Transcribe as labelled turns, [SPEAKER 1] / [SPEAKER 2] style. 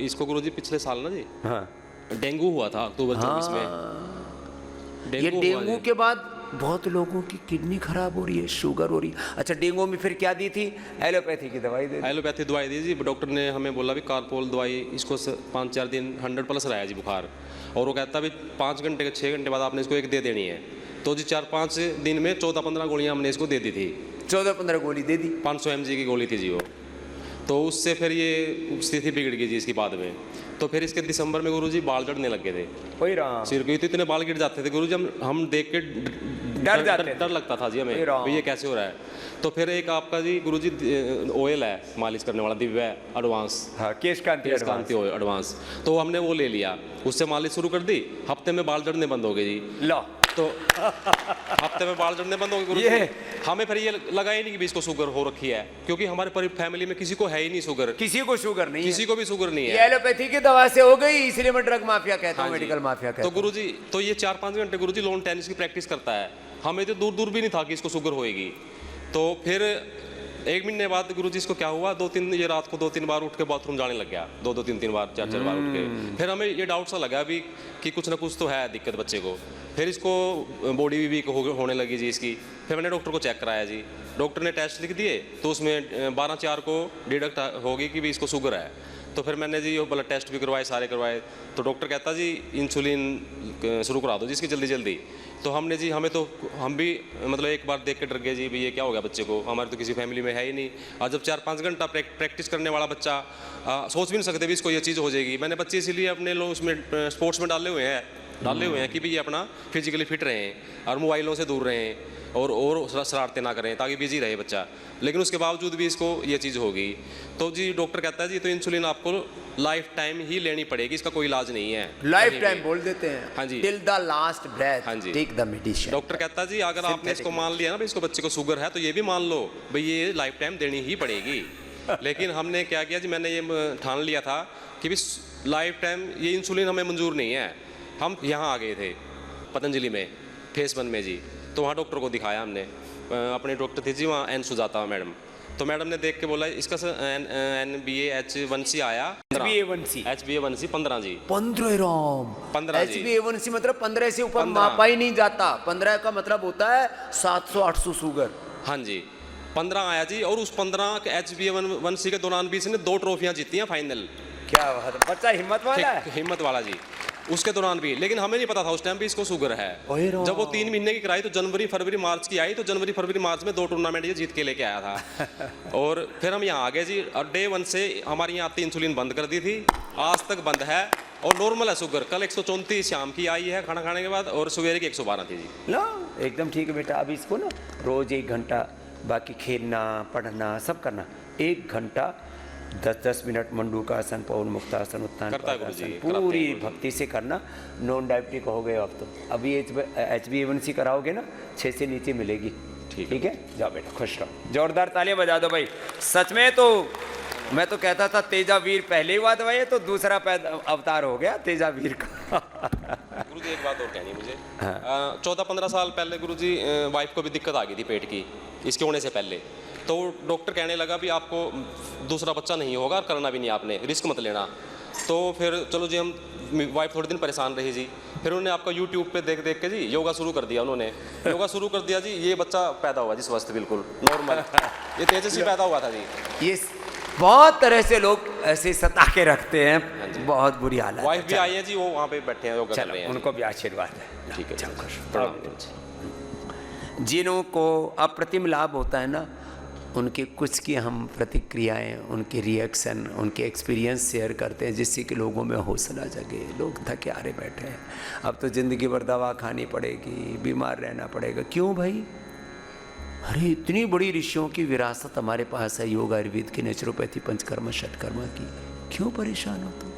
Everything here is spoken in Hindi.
[SPEAKER 1] इसको गुरुजी पिछले साल ना जी
[SPEAKER 2] हाँ
[SPEAKER 1] डेंगू हुआ था अक्टूबर 24 में।
[SPEAKER 2] ये
[SPEAKER 1] हुआ
[SPEAKER 2] डेंगू
[SPEAKER 1] जी।
[SPEAKER 2] के बाद बहुत लोगों की किडनी खराब हो रही है, शुगर हो रही है। अच्छा, डेंगू में फिर क्या दी थी? एलोपैथी की दवाई दे दी।
[SPEAKER 1] एलोपैथी दवाई दी जी, डॉक्टर ने हमें बोला भी कारपोल दवाई, इसको 5-4 दिन 100+ रहा है जी बुखार, और वो कहता भी 5 घंटे 6 घंटे बाद आपने इसको एक दे देनी है। तो जी 4-5 दिन में 14-15 गोलियां हमने इसको दे दी थी।
[SPEAKER 2] 14-15 गोली दे दी।
[SPEAKER 1] 500 mg की गोली थी जी वो। तो उससे फिर ये स्थिति बिगड़ गई जी इसकी बाद में। तो फिर इसके दिसंबर में गुरुजी बाल झड़ने लग गए थे
[SPEAKER 2] वही राम,
[SPEAKER 1] सिर के, तो इतने बाल गिर जाते थे गुरुजी, हम देख के
[SPEAKER 2] डर जाते थे।
[SPEAKER 1] डर लगता था जी हमें,
[SPEAKER 2] हे राम।
[SPEAKER 1] भी ये कैसे हो रहा है। तो फिर एक आपका जी गुरुजी ऑयल है मालिश करने वाला, दिव्या एडवांस,
[SPEAKER 2] हाँ, केश कांति
[SPEAKER 1] कांति ऑयल एडवांस, तो हमने वो ले लिया, उससे मालिश शुरू कर दी। हफ्ते में बाल झड़ने बंद हो गए जी।
[SPEAKER 2] लो,
[SPEAKER 1] तो हफ्ते में बाल झड़ने बंद हो गए गुरुजी।
[SPEAKER 2] ये
[SPEAKER 1] हमें फिर ये लगा ही नहीं कि भी इसको शुगर हो रखी है, क्योंकि हमारे पूरी फैमिली में किसी को है ही नहीं शुगर,
[SPEAKER 2] किसी को शुगर नहीं है।
[SPEAKER 1] किसी को भी शुगर नहीं
[SPEAKER 2] ये
[SPEAKER 1] है।
[SPEAKER 2] एलोपैथी की दवा से हो गई, इसलिए मैं ड्रग माफिया कहता हूँ,
[SPEAKER 1] हाँ जी।
[SPEAKER 2] मेडिकल माफिया कहता
[SPEAKER 1] तो
[SPEAKER 2] हूँ।
[SPEAKER 1] गुरुजी, तो ये 4-5 घंटे गुरुजी लॉन टेनिस की प्रैक्टिस करता है। हमें तो दूर दूर भी नहीं था कि इसको शुगर होएगी। तो फिर 1 महीने बाद गुरुजी इसको क्या हुआ, 2-3 ये रात को 2-3 बार उठ के बाथरूम जाने लग गया, 2-2 3-3 बार 4-4 बार उठ के। फिर हमें ये डाउट सा लगा भी कि कुछ ना कुछ तो है दिक्कत बच्चे को। फिर इसको बॉडी भी वीक होने लगी जी इसकी। फिर मैंने डॉक्टर को चेक कराया जी, डॉक्टर ने टेस्ट लिख दिए, तो उसमें 12/4 को डिडक्ट होगी कि भी इसको शुगर है। तो फिर मैंने जी वो ब्लड टेस्ट भी करवाए, सारे करवाए। तो डॉक्टर कहता जी इंसुलिन शुरू करा दो जी इसकी जल्दी जल्दी। तो हमने जी, हम भी मतलब एक बार देख के डर गए जी, भी ये क्या हो गया बच्चे को, हमारे तो किसी फैमिली में है ही नहीं। और जब 4-5 घंटा प्रैक्टिस करने वाला बच्चा, सोच भी नहीं सकते भी इसको ये चीज़ हो जाएगी। मैंने बच्चे इसीलिए अपने लोग उसमें स्पोर्ट्स में डाले हुए हैं कि भी ये अपना फिजिकली फिट रहें और मोबाइलों से दूर रहें और शरारतें ना करें, ताकि बिजी रहे बच्चा। लेकिन उसके बावजूद भी इसको ये चीज़ होगी। तो जी डॉक्टर कहता है जी तो इंसुलिन आपको लाइफ टाइम ही लेनी पड़ेगी, इसका कोई इलाज नहीं है।
[SPEAKER 2] लाइफ टाइम बोल देते हैं।
[SPEAKER 1] हाँ जी।
[SPEAKER 2] टिल द लास्ट ब्रेथ
[SPEAKER 1] हाँ जी।
[SPEAKER 2] Take the medicine.
[SPEAKER 1] डॉक्टर कहता है जी अगर आपने इसको मान लिया ना भाई इसको बच्चे को शुगर है, तो ये भी मान लो भाई ये लाइफ टाइम देनी ही पड़ेगी। लेकिन हमने क्या किया जी, मैंने ये ठान लिया था कि भी लाइफ टाइम ये इंसुलिन हमें मंजूर नहीं है। हम यहाँ आ गए थे पतंजलि में फेस 1 में जी, तो वहाँ डॉक्टर को दिखाया हमने, अपने डॉक्टर थे जी वहाँ, एन सुजाता मैडम। तो मैडम ने देख के बोला इसका HbA1c आया, HbA1c 15 जी।
[SPEAKER 2] 15 राम,
[SPEAKER 1] 15 जी।
[SPEAKER 2] HbA1c मतलब 15 से ऊपर
[SPEAKER 1] 15
[SPEAKER 2] मापा ही नहीं जाता। 15 का मतलब होता है 700-800 शुगर।
[SPEAKER 1] हाँ जी, 15 आया जी। और उस 15 के HbA1c के दौरान भी इसने 2 ट्रॉफियाँ जीती हैं फाइनल।
[SPEAKER 2] क्या बात है, बच्चा हिम्मत वाला है।
[SPEAKER 1] हिम्मत वाला जी, उसके दौरान भी। लेकिन हमें नहीं पता था उस टाइम भी इसको शुगर है। जब वो 3 महीने की कराई तो जनवरी फरवरी मार्च की आई, तो जनवरी फरवरी मार्च में 2 टूर्नामेंट ये जीत के लेके आया था। और फिर हम यहाँ आ गए जी, और डे 1 से हमारी यहाँ आती इंसुलिन बंद कर दी थी, आज तक बंद है। और नॉर्मल है शुगर, कल 134 शाम की आई है खाना खाने के बाद, और सवेरे की 112 थी जी।
[SPEAKER 2] लो एकदम ठीक है बेटा। अब इसको ना रोज 1 घंटा, बाकी खेलना पढ़ना सब करना, 1 घंटा 10-10 मिनट मंडूकासन, पवन मुक्तासन, उत्थान पादासन पूरी भक्ति से करना। नॉन डायबिटिक हो गए अब तो। अभी HbA1c कराओगे ना 6 से नीचे मिलेगी। ठीक है, जाओ बेटा, खुश रहो। जोरदार तालियां बजा दो भाई। सच में तो मैं तो कहता था तेजा वीर पहले ही हुआ दवाई, तो दूसरा अवतार हो गया तेजा वीर का।
[SPEAKER 1] गुरुजी एक बात और कहनी है मुझे। 14-15 साल पहले गुरुजी वाइफ को भी दिक्कत आ गई थी पेट की, इसके होने से पहले। तो डॉक्टर कहने लगा भी आपको दूसरा बच्चा नहीं होगा और करना भी नहीं, आपने रिस्क मत लेना। तो फिर चलो जी, हम वाइफ थोड़े दिन परेशान रही जी। फिर उन्होंने आपका यूट्यूब पे देख देख के जी योगा शुरू कर दिया। उन्होंने योगा शुरू कर दिया जी, ये बच्चा पैदा हुआ जी स्वस्थ बिल्कुल नॉर्मल। ये तेजस्वी पैदा हुआ था जी।
[SPEAKER 2] ये बहुत तरह से लोग ऐसे सता के रखते हैं, बहुत बुरी हालत।
[SPEAKER 1] वाइफ भी आई है जी, वो वहाँ पे बैठे हैं योगा कर रहे हैं।
[SPEAKER 2] उनको भी आशीर्वाद है।
[SPEAKER 1] ठीक है,
[SPEAKER 2] जिन्हों को अप्रतिम लाभ होता है ना, उनके कुछ की हम प्रतिक्रियाएं, उनके रिएक्शन, उनके एक्सपीरियंस शेयर करते हैं, जिससे कि लोगों में हौसला जगे। लोग थके हारे बैठे हैं, अब तो ज़िंदगी भर दवा खानी पड़ेगी, बीमार रहना पड़ेगा। क्यों भाई? अरे इतनी बड़ी ऋषियों की विरासत हमारे पास है, योग, आयुर्वेद की, नेचुरोपैथी, पंचकर्मा, षटकर्मा की। क्यों परेशान हो तुम?